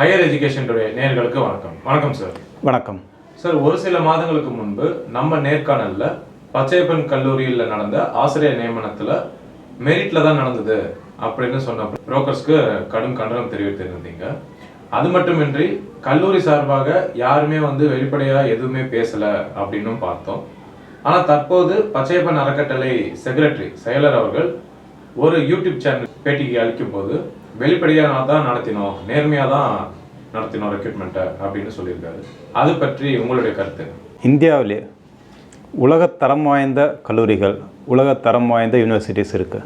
Higher education today நேயர்களுக்கு வணக்கம். வணக்கம் சார். வணக்கம் சார். ஒரு சில மாதங்களுக்கு முன்பு நம்ம நேர்காணல்ல பச்சையப்பன் கல்லூரியில் நடந்த ஆசிரியர் நியமனத்தில் மெரிட்ல தான் நடந்தது அப்படின்னு சொன்ன புரோக்கர்ஸ்க்கு கடும் கண்டனம் தெரிவித்திருந்தீங்க. அது மட்டுமின்றி கல்லூரி சார்பாக யாருமே வெளிப்படையாக எதுவுமே பேசலை அப்படின்னும் பார்த்தோம். ஆனால் தற்போது பச்சையப்பன் அறக்கட்டளை செக்ரட்டரி செயலர் அவர்கள் ஒரு யூடியூப் சேனல் பேட்டிக்கு அளிக்கும் போது வெளிப்படையாக தான் நடத்தினோம், நேர்மையாக தான் நடத்தினோம் ரெக்ரூட்மெண்ட்டை அப்படின்னு சொல்லியிருக்காரு. அது பற்றி உங்களுடைய கருத்து? இந்தியாவிலே உலகத்தரம் வாய்ந்த கல்லூரிகள், உலகத்தரம் வாய்ந்த யூனிவர்சிட்டிஸ் இருக்குது.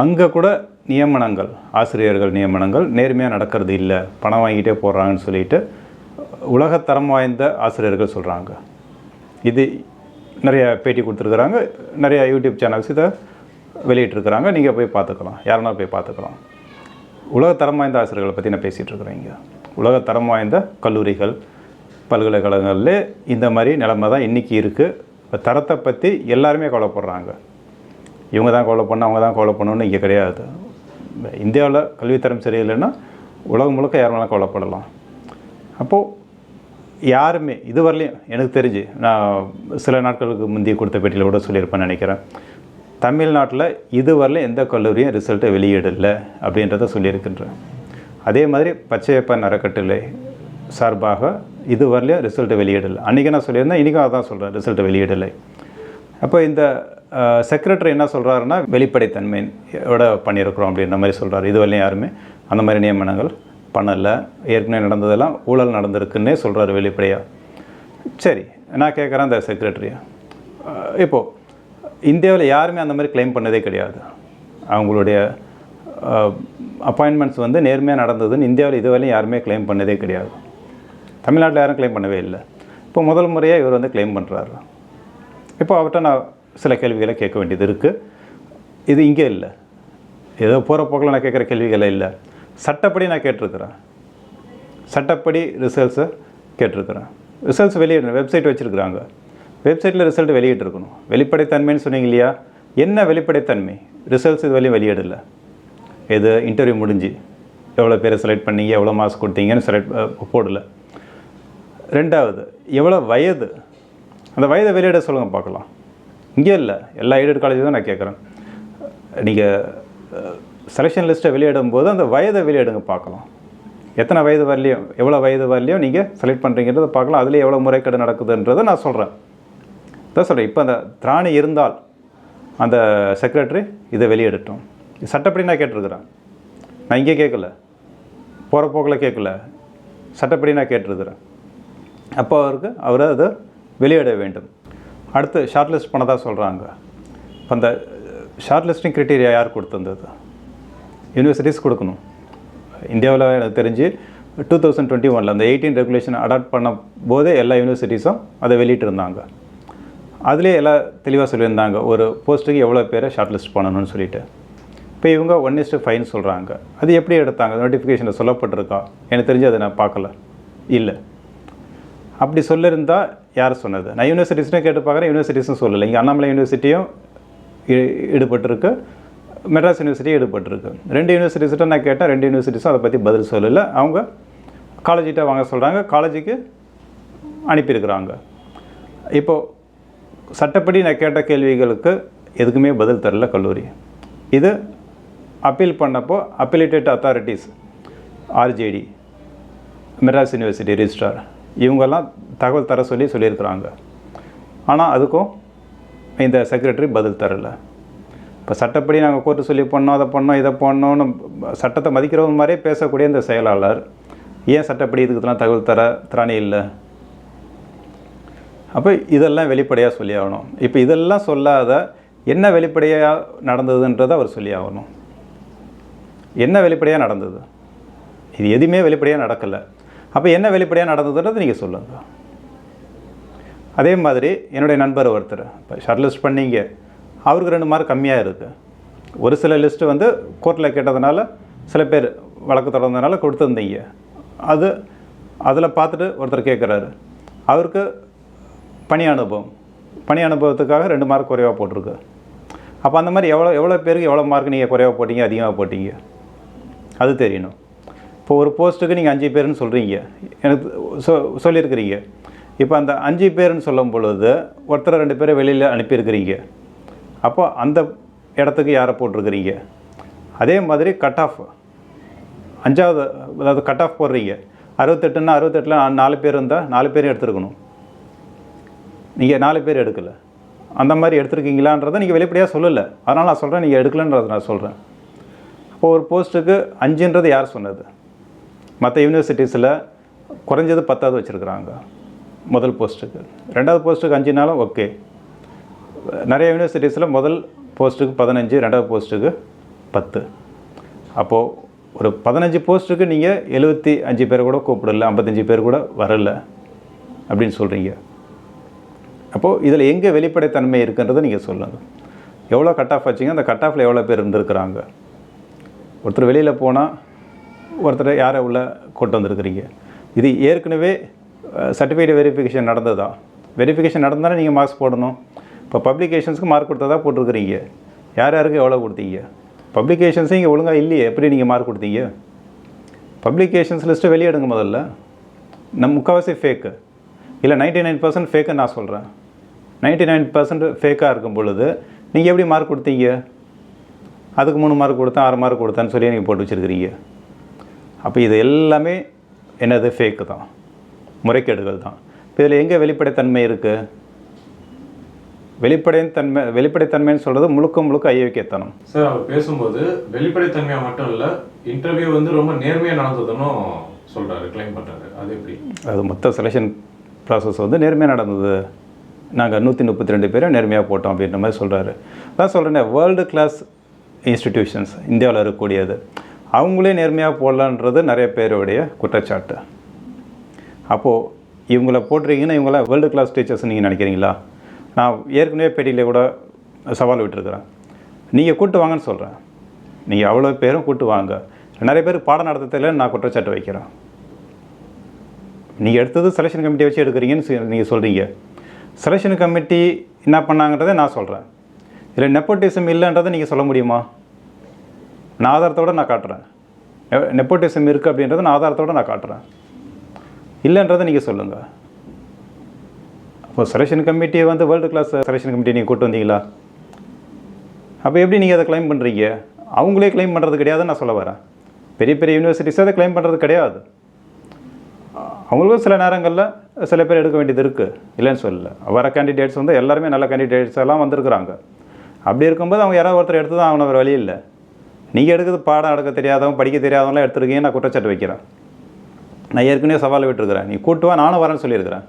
அங்கே கூட நியமனங்கள், ஆசிரியர்கள் நியமனங்கள் நேர்மையாக நடக்கிறது இல்லை, பணம் வாங்கிட்டே போடுறாங்கன்னு சொல்லிட்டு உலகத்தரம் வாய்ந்த ஆசிரியர்கள் சொல்கிறாங்க. இது நிறைய பேட்டி கொடுத்துருக்குறாங்க, நிறைய யூடியூப் சேனல்ஸ் இதை வெளியிட்டிருக்கிறாங்க. நீங்கள் போய் பார்த்துக்கலாம், யாருன்னா போய் பார்த்துக்கலாம். உலகத்தரம் வாய்ந்த ஆசிரியர்களை பற்றி நான் பேசிகிட்டு இருக்கிறேங்க. உலகத்தரம் வாய்ந்த கல்லூரிகள், பல்கலைக்கழகங்களில் இந்த மாதிரி நிலைமை தான் இன்றைக்கி இருக்குது. இப்போ தரத்தை பற்றி எல்லாருமே கவலைப்படுறாங்க. இவங்க தான் கவலை பண்ணணும், அவங்க தான் கவலை பண்ணணும்னு இங்கே கிடையாது. இந்தியாவில் கல்வித்தரம் சரியில்லைன்னா உலகம் முழுக்க யார் வேணாலும் கவலைப்படலாம். அப்போது யாருமே இதுவரையிலையும் எனக்கு தெரிஞ்சு, நான் சில நாட்களுக்கு முந்தைய கொடுத்த பேட்டியில் கூட சொல்லியிருப்பேன்னு நினைக்கிறேன், தமிழ்நாட்டில் இதுவரையிலும் எந்த கல்லூரியும் ரிசல்ட்டை வெளியிடலை அப்படின்றத சொல்லியிருக்கின்றேன். அதே மாதிரி பச்சையப்பன் அறக்கட்டளை சார்பாக இதுவரையிலும் ரிசல்ட்டை வெளியிடலை. அன்றைக்கி நான் சொல்லியிருந்தேன், இன்றைக்கும் அதான் சொல்கிறேன், ரிசல்ட்டை வெளியிடலை. அப்போ இந்த செக்ரட்டரி என்ன சொல்கிறாருன்னா, வெளிப்படைத்தன்மையோட பண்ணியிருக்கிறோம் அப்படின்ற மாதிரி சொல்கிறார். இதுவரையிலும் யாருமே அந்த மாதிரி நியமனங்கள் பண்ணலை, ஏற்கனவே நடந்ததெல்லாம் ஊழல் நடந்திருக்குன்னே சொல்கிறாரு வெளிப்படையாக. சரி, நான் கேட்குறேன் அந்த செக்ரட்டரியை, இப்போது இந்தியாவில் யாருமே அந்த மாதிரி கிளைம் பண்ணதே கிடையாது. அவங்களுடைய அப்பாயின்மெண்ட்ஸ் நேர்மையாக நடந்ததுன்னு இந்தியாவில் இதுவரையும் யாருமே கிளைம் பண்ணதே கிடையாது. தமிழ்நாட்டில் யாரும் கிளைம் பண்ணவே இல்லை. இப்போ முதல் முறையாக இவர் கிளைம் பண்ணுறாரு. இப்போ அவர்கிட்ட நான் சில கேள்விகளை கேட்க வேண்டியது இருக்குது. இது இங்கே இல்லை, ஏதோ போகிற போக்கில் நான் கேட்குற கேள்விகளே இல்லை. சட்டப்படி நான் கேட்டிருக்கிறேன், சட்டப்படி ரிசல்ட்ஸை கேட்டிருக்கிறேன். ரிசல்ட்ஸ் வெளியிடணும், வெப்சைட் வச்சுருக்குறாங்க, வெப்சைட்டில் ரிசல்ட் வெளியிட்டிருக்கணும். வெளிப்படைத்தன்மைன்னு சொன்னீங்க இல்லையா, என்ன வெளிப்படைத்தன்மை? ரிசல்ட்ஸ் இது வரையும் வெளியிடலை. இது இன்டர்வியூ முடிஞ்சு எவ்வளோ பேரை செலக்ட் பண்ணீங்க, எவ்வளோ மார்க்ஸ் கொடுத்தீங்கன்னு போடலை. ரெண்டாவது, எவ்வளோ வயது, அந்த வயதை வெளியிட சொல்லுங்கள் பார்க்கலாம். இங்கே இல்லை, எல்லா எய்டட் காலேஜ் தான் நான் கேட்குறேன். நீங்கள் செலெக்ஷன் லிஸ்ட்டை வெளியிடும்போது அந்த வயதை வெளியிடுங்க பார்க்கலாம். எத்தனை வயது வரலையும், எவ்வளோ வயது வரலையும் நீங்கள் செலக்ட் பண்ணுறீங்கிறத பார்க்கலாம். அதுலேயே எவ்வளோ முறைகேடு நடக்குதுன்றதை நான் சொல்கிறேன். தான் சொல்கிறேன். இப்போ அந்த திராணி இருந்தால் அந்த செக்ரட்டரி இதை வெளியிடட்டும். சட்டப்படி நான் கேட்டிருக்கிறேன், நான் இங்கே கேட்கல, போகிற போக்கில் கேட்கல, சட்டப்படி நான் கேட்டிருக்கிறேன். அப்போ அவர் அதை வெளியிட வேண்டும். அடுத்து ஷார்ட் லிஸ்ட் பண்ணதாக சொல்கிறாங்க. இப்போ அந்த ஷார்ட் லிஸ்டிங் க்ரைட்டீரியா யார் கொடுத்துருந்தது? யூனிவர்சிட்டிஸ் கொடுக்கணும். இந்தியாவில் எனக்கு தெரிஞ்சு 2021 அந்த 18 ரெகுலேஷன் அடாப்ட் பண்ண போதே எல்லா யூனிவர்சிட்டிஸும் அதை வெளியிட்டிருந்தாங்க. அதிலே எல்லாம் தெளிவாக சொல்லியிருந்தாங்க, ஒரு போஸ்ட்டுக்கு எவ்வளோ பேரை ஷார்ட் லிஸ்ட் பண்ணணும்னு சொல்லிட்டு. இப்போ இவங்க 1:5 சொல்கிறாங்க. அது எப்படி எடுத்தாங்க? நோட்டிஃபிகேஷனில் சொல்லப்பட்டிருக்கா? எனக்கு தெரிஞ்சு அதை நான் பார்க்கல. இல்லை, அப்படி சொல்லியிருந்தால் யார் சொன்னது? நான் யூனிவர்சிட்டிஸ்னு கேட்டு பார்க்குறேன், யூனிவர்சிட்டிஸும் சொல்லலை. இங்கே அண்ணாமலை யூனிவர்சிட்டியும் ஈடுபட்டிருக்கு, மெட்ராஸ் யூனிவர்சிட்டியும் ஈடுபட்டிருக்கு. 2 யூனிவர்சிட்டிஸ்கிட்ட நான் கேட்டேன், 2 யூனிவர்சிட்டிஸும் அதை பற்றி பதில் சொல்லலை. அவங்க காலேஜிட்ட வாங்க சொல்கிறாங்க, காலேஜுக்கு அனுப்பியிருக்கிறாங்க. இப்போது சட்டப்படி நான் கேட்ட கேள்விகளுக்கு எதுக்குமே பதில் தரல கல்லூரி. இது அப்பீல் பண்ணப்போ appellated authorities, RJD, Madras university registrar, இவங்கெல்லாம் தகவல் தர சொல்லியிருக்கிறாங்க. ஆனால் அதுக்கும் இந்த செக்ரட்டரி பதில் தரலை. இப்போ சட்டப்படி நாங்கள் கோர்ட்டு சொல்லி பண்ணோம், அதை பண்ணோம், இதை பண்ணோன்னு சட்டத்தை மதிக்கிறவங்க மாதிரியே பேசக்கூடிய இந்த செயலாளர் ஏன் சட்டப்படி இதுக்குலாம் தகவல் திராணி இல்லை? அப்போ இதெல்லாம் வெளிப்படையாக சொல்லி ஆகணும். இப்போ இதெல்லாம் சொல்லாத என்ன வெளிப்படையாக நடந்ததுன்றதை அவர் சொல்லி ஆகணும். என்ன வெளிப்படையாக நடந்தது? இது எதுவுமே வெளிப்படையாக நடக்கலை. அப்போ என்ன வெளிப்படையாக நடந்ததுன்றது நீங்கள் சொல்லுங்கள். அதே மாதிரி என்னுடைய நண்பர் ஒருத்தர் இப்போ ஷார்ட் லிஸ்ட் பண்ணிங்க, அவருக்கு 2 மார்க் கம்மியாக இருக்குது. ஒரு சில லிஸ்ட்டு கோர்ட்டில் கேட்டதுனால, சில பேர் வழக்கு தொடர்ந்ததுனால கொடுத்துருந்தீங்க. அதில் பார்த்துட்டு ஒருத்தர் கேட்குறாரு, அவருக்கு பணி அனுபவத்துக்காக 2 மார்க் குறைவாக போட்டிருக்கு. அப்போ அந்த மாதிரி எவ்வளோ பேருக்கு எவ்வளோ மார்க் நீங்கள் குறைவாக போட்டிங்க, அதிகமாக போட்டிங்க, அது தெரியணும். இப்போ ஒரு போஸ்ட்டுக்கு நீங்கள் 5 பேருன்னு சொல்கிறீங்க, எனக்கு சொல்லியிருக்கிறீங்க. இப்போ அந்த 5 பேருன்னு சொல்லும் பொழுது ஒருத்தர் 2 பேரை வெளியில் அனுப்பியிருக்கிறீங்க. அப்போ அந்த இடத்துக்கு யாரை போட்டிருக்கிறீங்க? அதே மாதிரி கட் ஆஃப் 5வது, அதாவது கட் ஆஃப் போடுறீங்க. 68ன்னா 68ல் 4 பேர் இருந்தால் 4 பேரும் எடுத்துருக்கணும். நீங்கள் 4 பேர் எடுக்கலை. அந்த மாதிரி எடுத்துருக்கீங்களான்றதை நீங்கள் வெளிப்படையாக சொல்லலை. அதனால் நான் சொல்கிறேன், நீங்கள் எடுக்கலைன்றதை நான் சொல்கிறேன். அப்போ ஒரு போஸ்ட்டுக்கு 5ன்றது யார் சொன்னது? மற்ற யூனிவர்சிட்டிஸில் குறைஞ்சது 10வது வச்சுருக்குறாங்க முதல் போஸ்ட்டுக்கு. 2வது போஸ்ட்டுக்கு 5னாலும் ஓகே. நிறைய யூனிவர்சிட்டிஸில் முதல் போஸ்ட்டுக்கு 15, 2வது போஸ்ட்டுக்கு 10. அப்போது ஒரு 15 போஸ்ட்டுக்கு நீங்கள் 75 பேர் கூட கூப்பிடல, 55 பேர் கூட வரல அப்படின்னு சொல்கிறீங்க. அப்போது இதில் எங்கே வெளிப்படைத்தன்மை இருக்குன்றதை நீங்கள் சொல்லுங்கள். எவ்வளோ கட் ஆஃப் வச்சிங்க, அந்த கட் ஆஃபில் எவ்வளோ பேர் இருந்திருக்கிறாங்க? ஒருத்தர் வெளியில் போனால் ஒருத்தர் யாரை உள்ள கொண்டு வந்திருக்கிறீங்க? இது ஏற்கனவே சர்டிஃபிகேட் வெரிஃபிகேஷன் நடந்ததா? வெரிஃபிகேஷன் நடந்தாலும் நீங்கள் மார்க்ஸ் போடணும். இப்போ பப்ளிகேஷன்ஸுக்கு மார்க் கொடுத்ததா போட்டிருக்கிறீங்க. யார் யாருக்கு எவ்வளோ கொடுத்தீங்க? பப்ளிகேஷன்ஸே இங்கே ஒழுங்காக இல்லையே, எப்படி நீங்கள் மார்க் கொடுத்தீங்க? பப்ளிகேஷன்ஸ் லிஸ்ட்டு வெளியே எடுங்க முதல்ல. முக்கால்வாசி ஃபேக்கு, இல்லை 99% ஃபேக்குன்னு நான் சொல்கிறேன். 99% ஃபேக்காக இருக்கும் பொழுது நீங்கள் எப்படி மார்க் கொடுத்தீங்க? அதுக்கு 3 மார்க் கொடுத்தேன், 6 மார்க் கொடுத்தேன்னு சொல்லி நீங்கள் போட்டு வச்சுருக்கிறீங்க. அப்போ இது எல்லாமே என்னது? ஃபேக்கு தான், முறைகேடுகள் தான். இப்போ இதில் எங்கே வெளிப்படைத்தன்மை இருக்குது? வெளிப்படைத்தன்மைன்னு சொல்கிறது முழுக்க ஐயோக்கியத்தனம். சார், அவர் பேசும்போது வெளிப்படைத்தன்மையாக மட்டும் இல்லை, இன்டர்வியூ வந்து ரொம்ப நேர்மையாக நடந்ததுன்னு சொல்கிறாரு, கிளைம் பண்ணுறாரு. அது எப்படி? அது மொத்த செலெக்ஷன் ப்ராசஸ் வந்து நேர்மையாக நடந்தது. நாங்கள் 132 பேரை நேர்மையாக போட்டோம் அப்படின்ற மாதிரி சொல்கிறாரு. அதான் சொல்கிறேன்னே, வேர்ல்டு கிளாஸ் இன்ஸ்டிடியூஷன்ஸ் இந்தியாவில் இருக்கக்கூடியது, அவங்களே நேர்மையாக போடலான்றது நிறைய பேருடைய குற்றச்சாட்டு. அப்போது இவங்கள போட்டிருக்கீங்கன்னா இவங்களாம் வேர்ல்டு கிளாஸ் டீச்சர்ஸ் நீங்கள் நினைக்கிறீங்களா? நான் ஏற்கனவே பேட்டியில் கூட சவால் விட்டுருக்குறேன். நீங்கள் கூட்டு வாங்கன்னு சொல்கிறேன். நீங்கள் அவ்வளோ பேரும் கூட்டு வாங்க. நிறைய பேர் பாடம் நடத்ததில்லைன்னு நான் குற்றச்சாட்டு வைக்கிறேன். நீங்கள் எடுத்தது செலெக்ஷன் கமிட்டி வச்சு எடுக்கிறீங்கன்னு நீங்கள் சொல்கிறீங்க. செலெக்ஷன் கமிட்டி என்ன பண்ணாங்கன்றதை நான் சொல்கிறேன். இல்லை நெப்போட்டிசம் இல்லைன்றதை நீங்கள் சொல்ல முடியுமா? நான் ஆதாரத்தோடு நான் காட்டுறேன். நெப்போட்டிசம் இருக்குது அப்படின்றத நான் ஆதாரத்தோடு நான் காட்டுறேன். இல்லைன்றதை நீங்கள் சொல்லுங்கள். அப்போ செலெக்ஷன் கமிட்டியை வந்து வேர்ல்டு கிளாஸ் செலெக்ஷன் கமிட்டி நீங்கள் கூட்டு வந்தீங்களா? அப்போ எப்படி நீங்கள் அதை கிளைம் பண்ணுறீங்க? அவங்களே கிளைம் பண்ணுறது கிடையாதுன்னு நான் சொல்ல வரேன். பெரிய பெரிய யூனிவர்சிட்டிஸை அதை கிளைம் பண்ணுறது கிடையாது. அவங்களுக்கும் சில நேரங்களில் சில பேர் எடுக்க வேண்டியது இருக்குது, இல்லைன்னு சொல்லலை. வர கேண்டிடேட்ஸ் வந்து எல்லாருமே நல்ல கேண்டிடேட்ஸ் எல்லாம் வந்திருக்கிறாங்க. அப்படி இருக்கும்போது அவங்க யாராவது ஒருத்தர் எடுத்து தான் அவனை வழி இல்லை. நீங்கள் எடுக்கிறது பாடம் எடுக்க தெரியாதவங்க, படிக்க தெரியாதவங்களாம் எடுத்துருக்கீங்க, நான் குற்றச்சாட்டு வைக்கிறேன். நான் ஏற்கனவே சவால் விட்டுருக்கிறேன். நீ கூட்டு வா, நானும் வரேன்னு சொல்லியிருக்கிறேன்.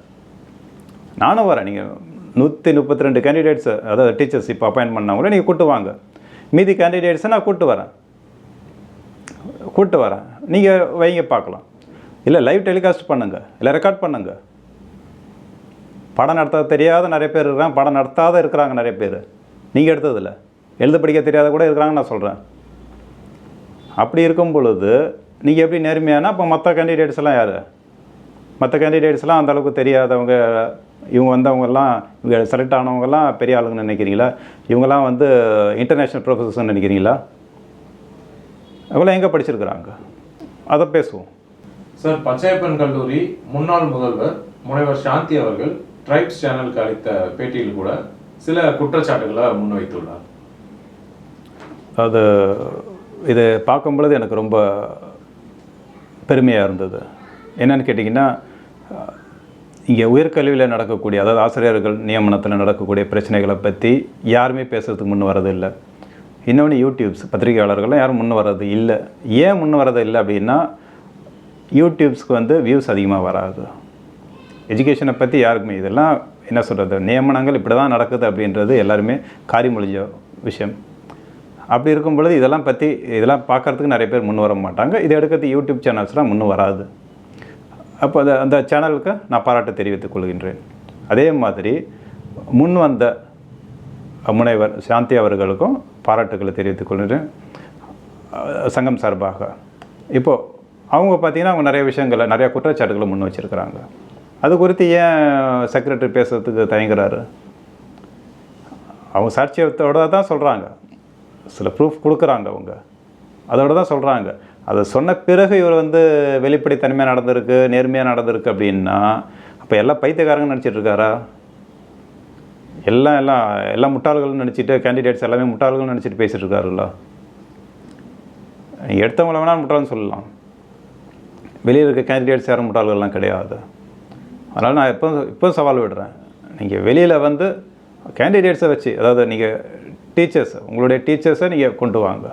நானும் வரேன். நீங்கள் 132 கேண்டிடேட்ஸு, அதாவது டீச்சர்ஸ் இப்போ அப்பாயின்ட் பண்ணவங்களே நீங்கள் கூட்டு வாங்க. மீதி கேண்டிடேட்ஸை நான் கூட்டு வரேன். நீங்கள் வைங்க பார்க்கலாம். இல்லை லைவ் டெலிகாஸ்ட் பண்ணுங்கள், இல்லை ரெக்கார்ட் பண்ணுங்கள். பாடம் நடத்த தெரியாத நிறைய பேர் இருக்கிறாங்க, பாடம் நடத்தாத இருக்கிறாங்க நிறைய பேர். நீங்கள் எடுத்ததில்ல, எழுத படிக்க தெரியாத கூட இருக்கிறாங்கன்னு நான் சொல்கிறேன். அப்படி இருக்கும் பொழுது நீங்கள் எப்படி நேர்மையானா, இப்போ மற்ற கேண்டிடேட்ஸ் எல்லாம் யார்? மற்ற கேண்டிடேட்ஸ்லாம் அந்தளவுக்கு தெரியாதவங்க, இவங்க வந்தவங்கெல்லாம், இவங்க செலக்ட் ஆனவங்கெல்லாம் பெரிய ஆளுங்கன்னு நினைக்கிறீங்களா? இவங்கெல்லாம் வந்து இன்டர்நேஷ்னல் ப்ரொஃபஸர்னு நினைக்கிறீங்களா? அவங்களாம் எங்கே படிச்சிருக்கிறாங்க? அதை பேசுவோம். சார், பச்சையப்பன் கல்லூரி முன்னாள் முதல்வர் முனைவர் சாந்தி அவர்கள் ட்ரைப்ஸ் சேனலுக்கு அளித்த பேட்டியில் கூட சில குற்றச்சாட்டுகளை முன்வைத்துள்ளார். அது இதை பார்க்கும் பொழுது எனக்கு ரொம்ப பெருமையாக இருந்தது. என்னென்னு கேட்டிங்கன்னா, இங்கே உயர்கல்வியில் நடக்கக்கூடிய, அதாவது ஆசிரியர்கள் நியமனத்தில் நடக்கக்கூடிய பிரச்சனைகளை பற்றி யாருமே பேசுகிறதுக்கு முன் வரதில்லை. இன்னொன்று யூடியூப்ஸ் பத்திரிகையாளர்கள்லாம் யாரும் முன் வர்றது இல்லை. ஏன் முன் வரது இல்லை அப்படின்னா, யூடியூப்ஸ்க்கு வந்து வியூஸ் அதிகமாக வராது. எஜுகேஷனை பற்றி யாருக்குமே, இதெல்லாம் என்ன சொல்கிறது, நியமனங்கள் இப்படி தான் நடக்குது அப்படின்றது எல்லாருமே காரிமொழிஞ்ச விஷயம். அப்படி இருக்கும் பொழுது இதெல்லாம் பார்க்குறதுக்கு நிறைய பேர் முன் வர மாட்டாங்க. இதை எடுக்கிறது யூடியூப் சேனல்ஸ்லாம் முன் வராது. அப்போ அந்த சேனலுக்கு நான் பாராட்டு தெரிவித்துக் கொள்கின்றேன். அதே மாதிரி முன் வந்த முனைவர் சாந்தி அவர்களுக்கும் பாராட்டுக்களை தெரிவித்துக் கொள்கின்றேன் சங்கம் சார்பாக. இப்போது அவங்க பார்த்திங்கன்னா, அவங்க நிறைய விஷயங்களை, நிறையா குற்றச்சாட்டுகளை முன் வச்சுருக்கிறாங்க. அது குறித்து ஏன் செக்ரட்டரி பேசுறதுக்கு தயங்குறாரு? அவங்க சாட்சியத்தோடு தான் சொல்கிறாங்க, சில ப்ரூஃப் கொடுக்குறாங்க, அவங்க அதோடு தான் சொல்கிறாங்க. அதை சொன்ன பிறகு இவர் வந்து வெளிப்படைத்தன்மையாக நடந்திருக்கு, நேர்மையாக நடந்திருக்கு அப்படின்னா அப்போ எல்லாம் பைத்தியக்காரங்க நினச்சிட்டு இருக்காரா? எல்லாம் முட்டாள்கள்னு நினச்சிட்டு கேண்டிடேட்ஸ் எல்லாமே முட்டாள்கள்னு நினச்சிட்டு பேசிகிட்டு இருக்காருல்ல. நீங்கள் எடுத்தவங்கள வேணால் முட்டாள்னு சொல்லலாம், வெளியில் இருக்க கேண்டிடேட்ஸ் யாரும் முட்டாள்கள்லாம் கிடையாது. அதனால் நான் இப்போ சவால் விடுறேன், நீங்கள் வெளியில் வந்து கேண்டிடேட்ஸை வச்சு, அதாவது நீங்கள் டீச்சர்ஸ், உங்களுடைய டீச்சர்ஸை நீங்கள் கொண்டு வாங்க,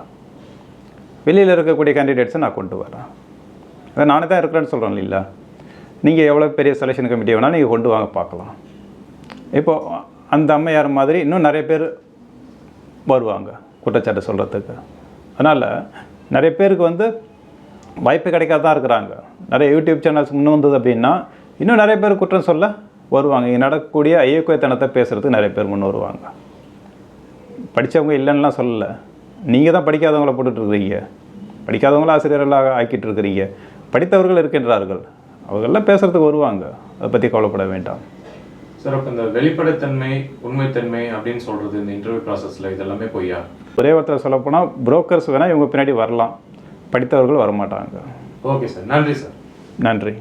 வெளியில் இருக்கக்கூடிய கேண்டிடேட்ஸை நான் கொண்டு வரேன். அதை நானே தான் இருக்கிறேன்னு சொல்கிறேன் இல்லைங்களா. நீங்கள் எவ்வளோ பெரிய செலெக்ஷன் கமிட்டி வேணால் நீங்கள் கொண்டு வாங்க பார்க்கலாம். இப்போது அந்த அம்மையார் மாதிரி இன்னும் நிறைய பேர் வருவாங்க குற்றச்சாட்டு சொல்கிறதுக்கு. அதனால் நிறைய பேருக்கு வந்து வாய்ப்பு கிடைக்காத தான் இருக்கிறாங்க. நிறைய யூடியூப் சேனல்ஸ் முன் வந்தது அப்படின்னா இன்னும் நிறைய பேர் குற்றம் சொல்ல வருவாங்க. இங்கே நடக்கக்கூடிய ஐயக்குயத்தனத்தை பேசுகிறதுக்கு நிறைய பேர் முன் வருவாங்க. படித்தவங்க இல்லைன்னுலாம் சொல்லலை, நீங்கள் தான் படிக்காதவங்கள போட்டுட்ருக்கிறீங்க, படிக்காதவங்கள ஆசிரியர்களாக ஆக்கிட்டு இருக்கிறீங்க. படித்தவர்கள் இருக்கின்றார்கள், அவர்களெல்லாம் பேசுகிறதுக்கு வருவாங்க, அதை பற்றி கவலைப்பட வேண்டாம். சார், அப்போ இந்த வெளிப்படைத்தன்மை, உண்மைத்தன்மை அப்படின்னு சொல்கிறது இந்த இன்டர்வியூ ப்ராசஸில் இதெல்லாமே பொய்யா? ஒரே ஒருத்தர் சொல்லப்போனால் புரோக்கர்ஸ் வேணால் இவங்க பின்னாடி வரலாம், படித்தவர்கள் வரமாட்டாங்க. ஓகே சார், நன்றி சார். நன்றி.